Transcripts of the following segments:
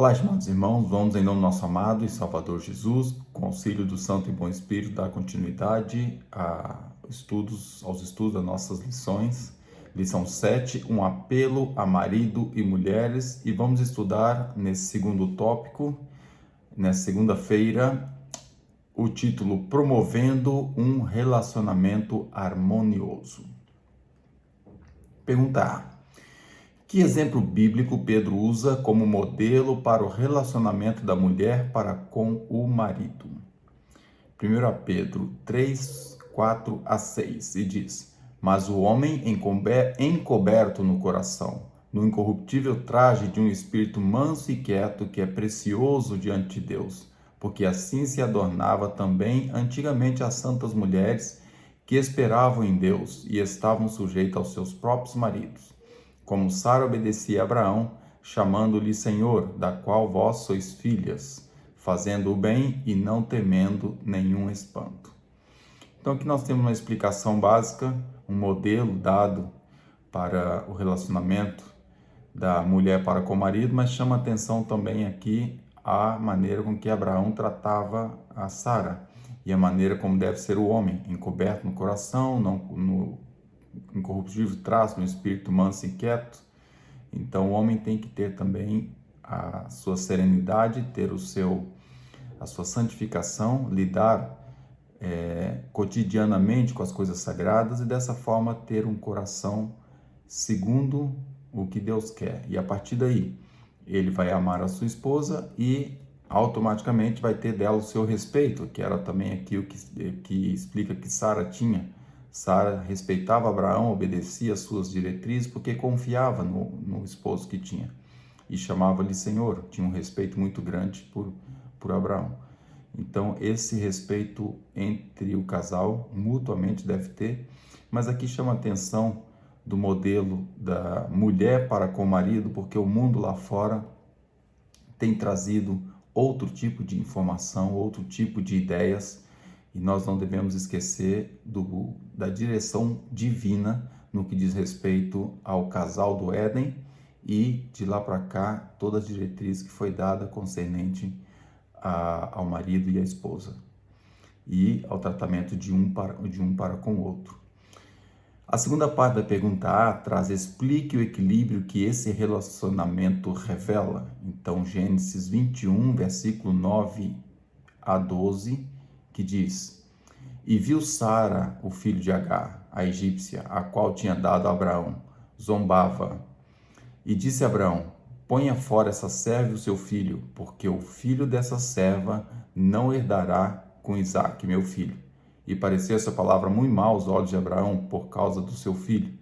Olá, estimados irmãos, vamos em nome do nosso amado e Salvador Jesus, com auxílio do Santo e Bom Espírito, dar continuidade aos estudos das nossas lições. Lição 7, um apelo a marido e mulheres, e vamos estudar nesse segundo tópico, nessa segunda-feira, o título Promovendo um Relacionamento Harmonioso. Pergunta A. Que exemplo bíblico Pedro usa como modelo para o relacionamento da mulher para com o marido? 1 Pedro 3, 4 a 6, e diz: Mas o homem encoberto no coração, no incorruptível traje de um espírito manso e quieto, que é precioso diante de Deus, porque assim se adornava também antigamente as santas mulheres que esperavam em Deus e estavam sujeitas aos seus próprios maridos. Como Sara obedecia a Abraão, chamando-lhe Senhor, da qual vós sois filhas, fazendo o bem e não temendo nenhum espanto. Então aqui nós temos uma explicação básica, um modelo dado para o relacionamento da mulher para com o marido, mas chama atenção também aqui a maneira com que Abraão tratava a Sara e a maneira como deve ser o homem, encoberto no coração, no incorruptível traço, no espírito manso e quieto. Então o homem tem que ter também a sua serenidade, ter a sua santificação, lidar cotidianamente com as coisas sagradas e dessa forma ter um coração segundo o que Deus quer. E a partir daí ele vai amar a sua esposa e automaticamente vai ter dela o seu respeito, que era também aqui o que explica que Sara tinha. Sara respeitava Abraão, obedecia às suas diretrizes porque confiava no esposo que tinha e chamava-lhe Senhor, tinha um respeito muito grande por Abraão. Então esse respeito entre o casal mutuamente deve ter, mas aqui chama a atenção do modelo da mulher para com o marido, porque o mundo lá fora tem trazido outro tipo de informação, outro tipo de ideias, e nós não devemos esquecer da direção divina no que diz respeito ao casal do Éden e de lá para cá toda a diretriz que foi dada concernente ao marido e à esposa e ao tratamento de um para com o outro. A segunda parte da pergunta A traz: explique o equilíbrio que esse relacionamento revela. Então, Gênesis 21, versículo 9 a 12, que diz: E viu Sara, o filho de Agar, a egípcia, a qual tinha dado a Abraão, zombava. E disse a Abraão: Ponha fora essa serva e o seu filho, porque o filho dessa serva não herdará com Isaque, meu filho. E pareceu essa palavra muito mal aos olhos de Abraão por causa do seu filho.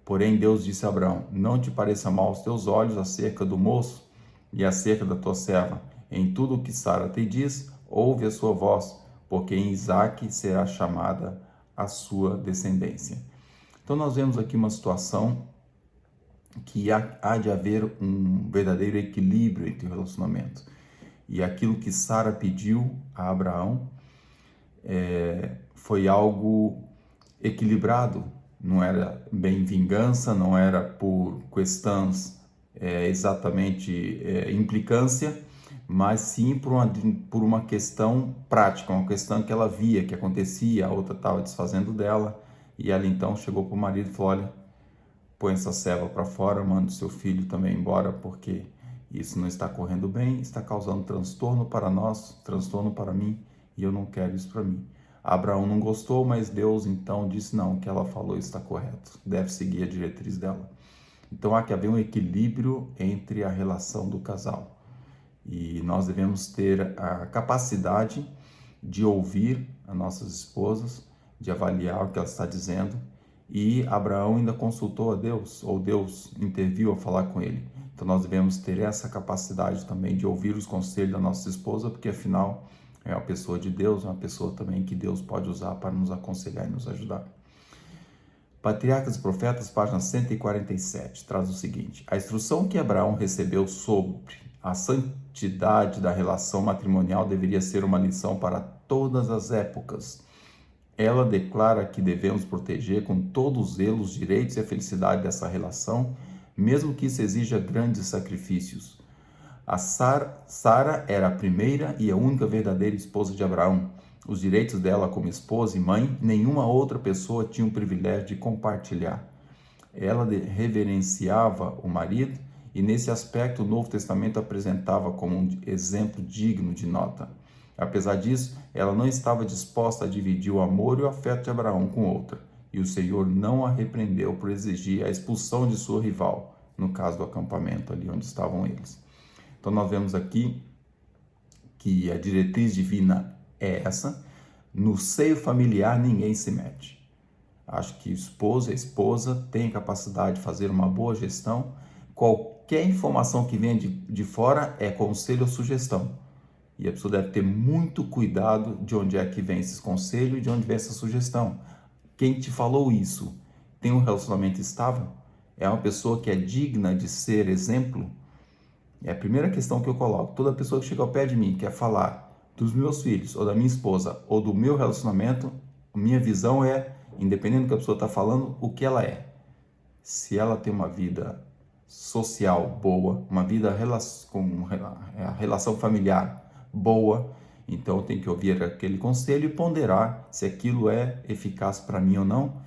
Porém Deus disse a Abraão: Não te pareça mal aos teus olhos acerca do moço e acerca da tua serva. Em tudo o que Sara te diz, ouve a sua voz, porque em Isaque será chamada a sua descendência. Então nós vemos aqui uma situação que há de haver um verdadeiro equilíbrio entre o relacionamento. E aquilo que Sara pediu a Abraão foi algo equilibrado, não era bem vingança, não era por questões exatamente implicância, mas sim por uma questão prática, uma questão que ela via que acontecia, a outra estava desfazendo dela, e ela então chegou para o marido e falou: olha, põe essa serva para fora, manda o seu filho também embora, porque isso não está correndo bem, está causando transtorno para nós, transtorno para mim, e eu não quero isso para mim. Abraão não gostou, mas Deus então disse: não, o que ela falou está correto, deve seguir a diretriz dela. Então há que haver um equilíbrio entre a relação do casal. E nós devemos ter a capacidade de ouvir as nossas esposas, de avaliar o que ela está dizendo. E Abraão ainda consultou a Deus, ou Deus interviu a falar com ele. Então nós devemos ter essa capacidade também de ouvir os conselhos da nossa esposa, porque afinal é uma pessoa de Deus, uma pessoa também que Deus pode usar para nos aconselhar e nos ajudar. Patriarcas e Profetas, página 147, traz o seguinte: a instrução que Abraão recebeu sobre a santidade da relação matrimonial deveria ser uma lição para todas as épocas. Ela declara que devemos proteger com todo o zelo os direitos e a felicidade dessa relação, mesmo que isso exija grandes sacrifícios. Sara era a primeira e a única verdadeira esposa de Abraão. Os direitos dela como esposa e mãe, nenhuma outra pessoa tinha o privilégio de compartilhar. Ela reverenciava o marido e, nesse aspecto, o Novo Testamento apresentava como um exemplo digno de nota. Apesar disso, ela não estava disposta a dividir o amor e o afeto de Abraão com outra, e o Senhor não a repreendeu por exigir a expulsão de sua rival, no caso do acampamento ali onde estavam eles. Então nós vemos aqui que a diretriz divina é essa: no seio familiar ninguém se mete. Acho que esposo e esposa têm capacidade de fazer uma boa gestão. Qualquer informação que venha de fora é conselho ou sugestão. E a pessoa deve ter muito cuidado de onde é que vem esse conselho e de onde vem essa sugestão. Quem te falou isso tem um relacionamento estável? É uma pessoa que é digna de ser exemplo? É a primeira questão que eu coloco. Toda pessoa que chega ao pé de mim quer falar dos meus filhos, ou da minha esposa, ou do meu relacionamento, a minha visão é, independente do que a pessoa está falando, o que ela é. Se ela tem uma vida social boa, uma vida com a relação familiar boa, então eu tenho que ouvir aquele conselho e ponderar se aquilo é eficaz para mim ou não.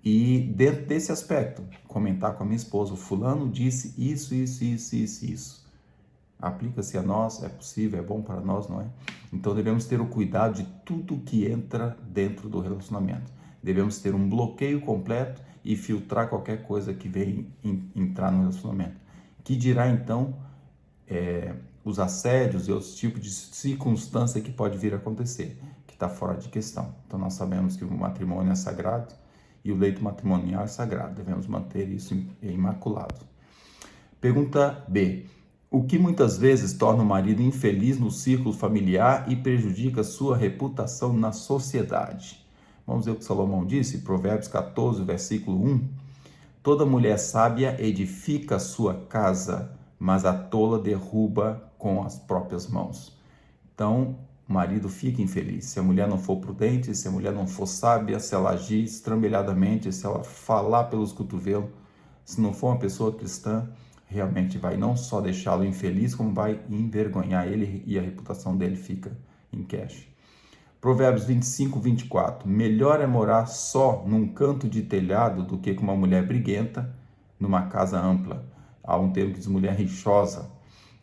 E dentro desse aspecto, comentar com a minha esposa: o fulano disse isso. Aplica-se a nós, é possível, é bom para nós, não é? Então devemos ter o cuidado de tudo que entra dentro do relacionamento. Devemos ter um bloqueio completo e filtrar qualquer coisa que venha entrar no relacionamento. Que dirá então os assédios e outros tipos de circunstância que pode vir a acontecer, que está fora de questão. Então nós sabemos que o matrimônio é sagrado e o leito matrimonial é sagrado. Devemos manter isso imaculado. Pergunta B. O que muitas vezes torna o marido infeliz no círculo familiar e prejudica sua reputação na sociedade? Vamos ver o que Salomão disse, Provérbios 14, versículo 1. Toda mulher sábia edifica sua casa, mas a tola derruba com as próprias mãos. Então, o marido fica infeliz. Se a mulher não for prudente, se a mulher não for sábia, se ela agir estrambelhadamente, se ela falar pelos cotovelos, se não for uma pessoa cristã, realmente vai não só deixá-lo infeliz, como vai envergonhar ele e a reputação dele fica em queixa. Provérbios 25, 24. Melhor é morar só num canto de telhado do que com uma mulher briguenta numa casa ampla. Há um termo que diz mulher rixosa,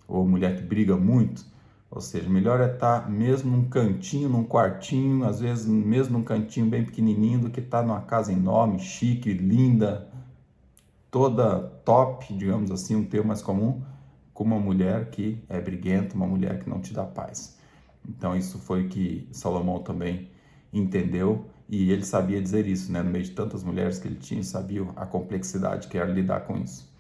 ou mulher que briga muito. Ou seja, melhor é estar mesmo num cantinho, num quartinho, às vezes mesmo num cantinho bem pequenininho, do que estar numa casa enorme, chique, linda, toda top, digamos assim, um termo mais comum, com uma mulher que é briguenta, uma mulher que não te dá paz. Então isso foi o que Salomão também entendeu, e ele sabia dizer isso, né? No meio de tantas mulheres que ele tinha, sabia a complexidade que era lidar com isso.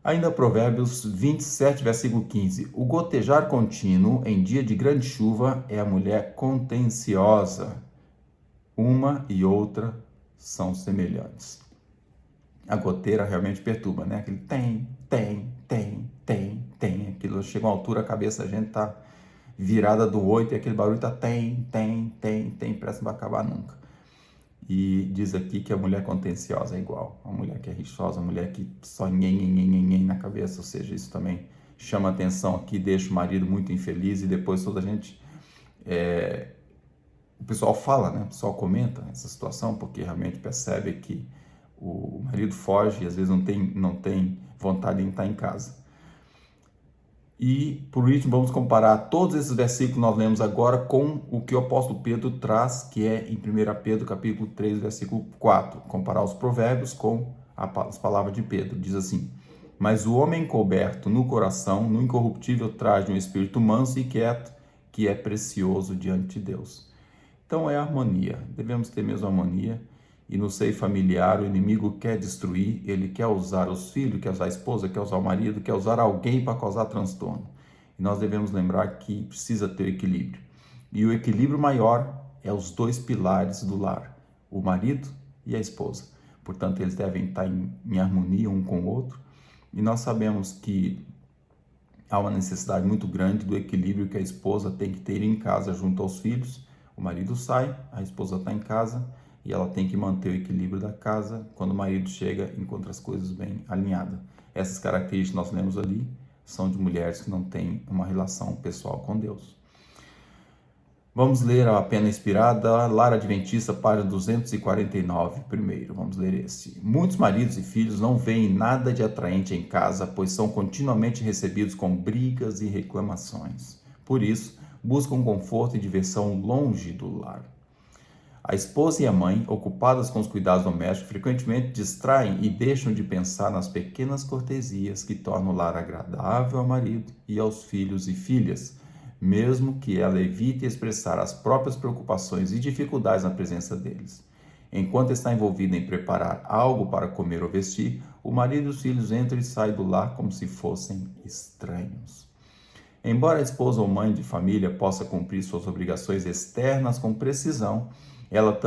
Ainda Provérbios 27, versículo 15. O gotejar contínuo em dia de grande chuva é a mulher contenciosa. Uma e outra são semelhantes. A goteira realmente perturba, né? Aquele tem. Aquilo chega a uma altura, a cabeça da gente está virada do 8 e aquele barulho está tem, parece que não vai acabar nunca. E diz aqui que a mulher contenciosa é igual. A mulher que é rixosa, a mulher que só nhen na cabeça, ou seja, isso também chama atenção aqui, deixa o marido muito infeliz e depois toda a gente... O pessoal fala, né? O pessoal comenta essa situação porque realmente percebe que o marido foge e às vezes não tem vontade de estar em casa. E por último vamos comparar todos esses versículos que nós lemos agora com o que o apóstolo Pedro traz, que é em 1 Pedro capítulo 3, versículo 4. Comparar os provérbios com as palavras de Pedro. Diz assim: mas o homem coberto no coração, no incorruptível traje de um espírito manso e quieto, que é precioso diante de Deus. Então é harmonia, devemos ter mesmo harmonia. E no seio familiar, o inimigo quer destruir, ele quer usar os filhos, quer usar a esposa, quer usar o marido, quer usar alguém para causar transtorno. E nós devemos lembrar que precisa ter equilíbrio. E o equilíbrio maior é os dois pilares do lar, o marido e a esposa. Portanto, eles devem estar em harmonia um com o outro. E nós sabemos que há uma necessidade muito grande do equilíbrio que a esposa tem que ter em casa junto aos filhos. O marido sai, a esposa está em casa, e ela tem que manter o equilíbrio da casa. Quando o marido chega, encontra as coisas bem alinhadas. Essas características nós lemos ali são de mulheres que não têm uma relação pessoal com Deus. Vamos ler a Pena Inspirada, Lar Adventista, página 249, primeiro. Vamos ler esse. Muitos maridos e filhos não veem nada de atraente em casa, pois são continuamente recebidos com brigas e reclamações. Por isso, buscam conforto e diversão longe do lar. A esposa e a mãe, ocupadas com os cuidados domésticos, frequentemente distraem e deixam de pensar nas pequenas cortesias que tornam o lar agradável ao marido e aos filhos e filhas, mesmo que ela evite expressar as próprias preocupações e dificuldades na presença deles. Enquanto está envolvida em preparar algo para comer ou vestir, o marido e os filhos entram e saem do lar como se fossem estranhos. Embora a esposa ou mãe de família possa cumprir suas obrigações externas com precisão, ela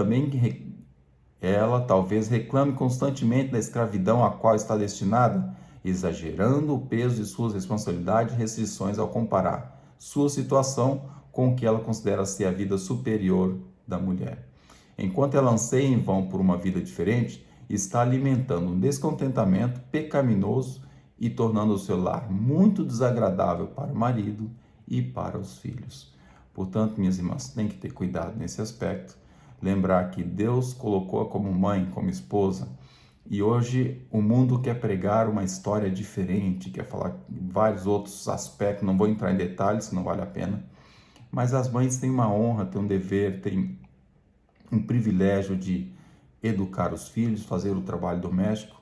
talvez reclame constantemente da escravidão a qual está destinada, exagerando o peso de suas responsabilidades e restrições ao comparar sua situação com o que ela considera ser a vida superior da mulher. Enquanto ela anseia em vão por uma vida diferente, está alimentando um descontentamento pecaminoso e tornando o seu lar muito desagradável para o marido e para os filhos. Portanto, minhas irmãs, tem que ter cuidado nesse aspecto. Lembrar que Deus colocou-a como mãe, como esposa, e hoje o mundo quer pregar uma história diferente, quer falar vários outros aspectos, não vou entrar em detalhes, não vale a pena, mas as mães têm uma honra, têm um dever, têm um privilégio de educar os filhos, fazer o trabalho doméstico,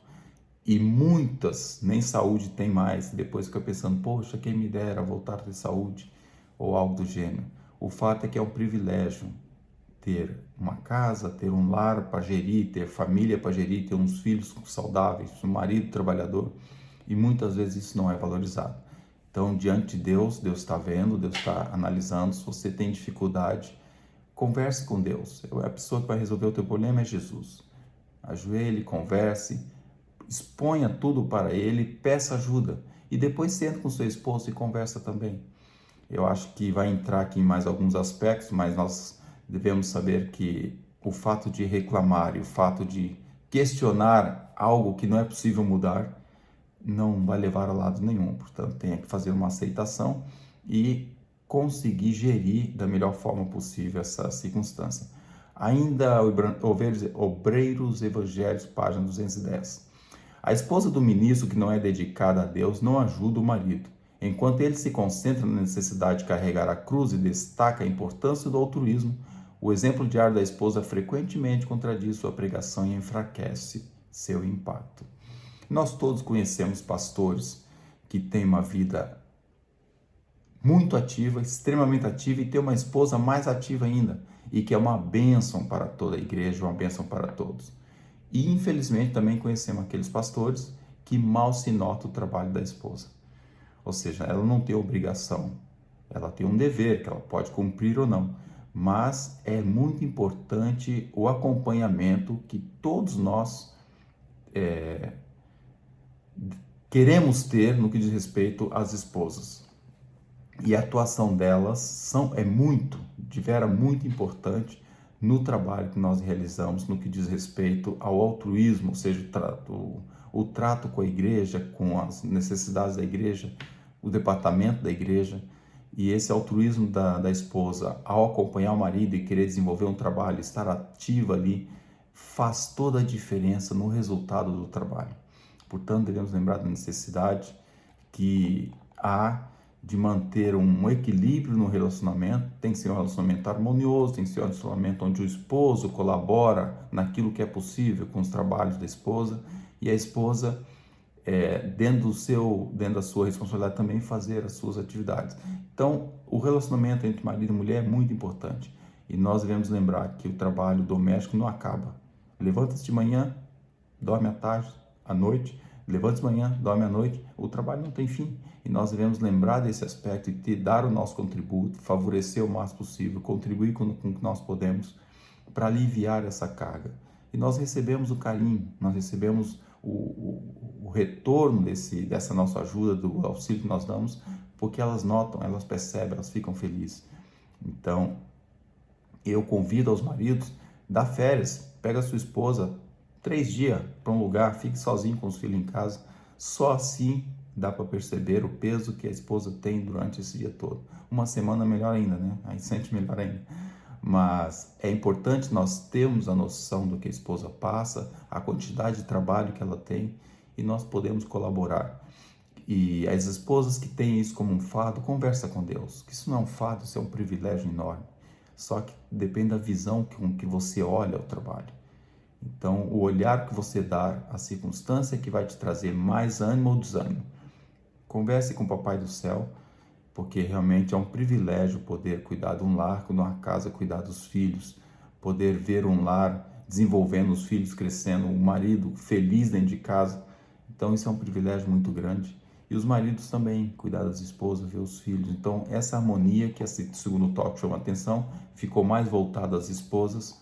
e muitas nem saúde têm mais, depois fica pensando, poxa, quem me dera voltar a ter saúde, ou algo do gênero. O fato é que é um privilégio ter uma casa, ter um lar para gerir, ter família para gerir, ter uns filhos saudáveis, um marido trabalhador, e muitas vezes isso não é valorizado. Então, diante de Deus, Deus está vendo, Deus está analisando. Se você tem dificuldade, converse com Deus. A pessoa que vai resolver o teu problema é Jesus. Ajoelhe, converse, exponha tudo para Ele, peça ajuda. E depois senta com seu esposo e conversa também. Eu acho que vai entrar aqui em mais alguns aspectos, mas nós devemos saber que o fato de reclamar e o fato de questionar algo que não é possível mudar não vai levar a lado nenhum. Portanto, tem que fazer uma aceitação e conseguir gerir da melhor forma possível essa circunstância. Ainda Obreiros Evangelhos, página 210. A esposa do ministro que não é dedicada a Deus não ajuda o marido. Enquanto ele se concentra na necessidade de carregar a cruz e destaca a importância do altruísmo, o exemplo diário da esposa frequentemente contradiz sua pregação e enfraquece seu impacto. Nós todos conhecemos pastores que têm uma vida muito ativa, extremamente ativa, e tem uma esposa mais ativa ainda, e que é uma bênção para toda a igreja, uma bênção para todos. E infelizmente também conhecemos aqueles pastores que mal se nota o trabalho da esposa. Ou seja, ela não tem obrigação, ela tem um dever que ela pode cumprir ou não, mas é muito importante o acompanhamento que todos nós queremos ter no que diz respeito às esposas. E a atuação delas é muito importante no trabalho que nós realizamos no que diz respeito ao altruísmo, ou seja, o trato com a igreja, com as necessidades da igreja, o departamento da igreja. E esse altruísmo da esposa, ao acompanhar o marido e querer desenvolver um trabalho, estar ativa ali, faz toda a diferença no resultado do trabalho. Portanto, devemos lembrar da necessidade que há de manter um equilíbrio no relacionamento. Tem que ser um relacionamento harmonioso, tem que ser um relacionamento onde o esposo colabora naquilo que é possível com os trabalhos da esposa, e a esposa, dentro da sua responsabilidade, também fazer as suas atividades. Então, o relacionamento entre marido e mulher é muito importante, e nós devemos lembrar que o trabalho doméstico não acaba. Levanta-se de manhã, dorme à tarde, à noite, levanta-se de manhã, dorme à noite, o trabalho não tem fim. E nós devemos lembrar desse aspecto e dar o nosso contributo, favorecer o máximo possível, contribuir com o que nós podemos para aliviar essa carga. E nós recebemos o carinho, nós recebemos o retorno dessa nossa ajuda, do auxílio que nós damos, porque elas notam, elas percebem, elas ficam felizes. Então, eu convido aos maridos, dá férias, pega a sua esposa 3 dias para um lugar, fique sozinho com os filhos em casa. Só assim dá para perceber o peso que a esposa tem durante esse dia todo. Uma semana melhor ainda, né? Aí sente melhor ainda. Mas é importante nós termos a noção do que a esposa passa, a quantidade de trabalho que ela tem, e nós podemos colaborar. E as esposas que têm isso como um fardo, conversa com Deus, que isso não é um fardo, isso é um privilégio enorme. Só que depende da visão com que você olha o trabalho. Então, o olhar que você dá à circunstância é que vai te trazer mais ânimo ou desânimo. Converse com o Papai do Céu, porque realmente é um privilégio poder cuidar de um lar, de uma casa, cuidar dos filhos, poder ver um lar desenvolvendo, os filhos crescendo, o marido feliz dentro de casa. Então, isso é um privilégio muito grande. E os maridos também, cuidar das esposas, ver os filhos. Então, essa harmonia que esse segundo tópico chama a atenção, ficou mais voltada às esposas,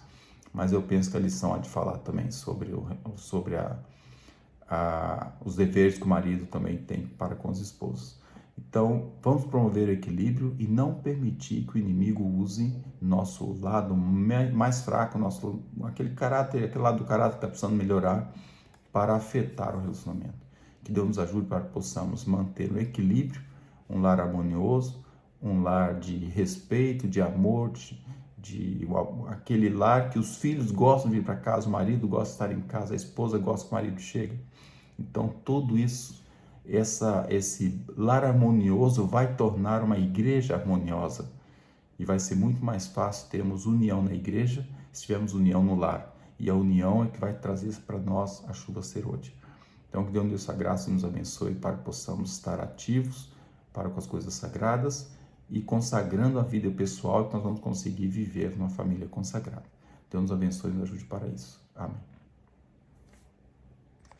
mas eu penso que a lição há de falar também sobre os deveres que o marido também tem para com as esposas. Então, vamos promover o equilíbrio e não permitir que o inimigo use nosso lado mais fraco, aquele lado do caráter que está precisando melhorar, para afetar o relacionamento. Que Deus nos ajude para que possamos manter o equilíbrio, um lar harmonioso, um lar de respeito, de amor, aquele lar que os filhos gostam de ir para casa, o marido gosta de estar em casa, a esposa gosta que o marido chegue. Então, tudo isso, esse lar harmonioso vai tornar uma igreja harmoniosa. E vai ser muito mais fácil termos união na igreja se tivermos união no lar. E a união é que vai trazer para nós a chuva serôdia. Então, que Deus nos dê essa graça e nos abençoe para que possamos estar ativos para com as coisas sagradas e consagrando a vida pessoal, que nós vamos conseguir viver numa família consagrada. Deus nos abençoe e nos ajude para isso. Amém.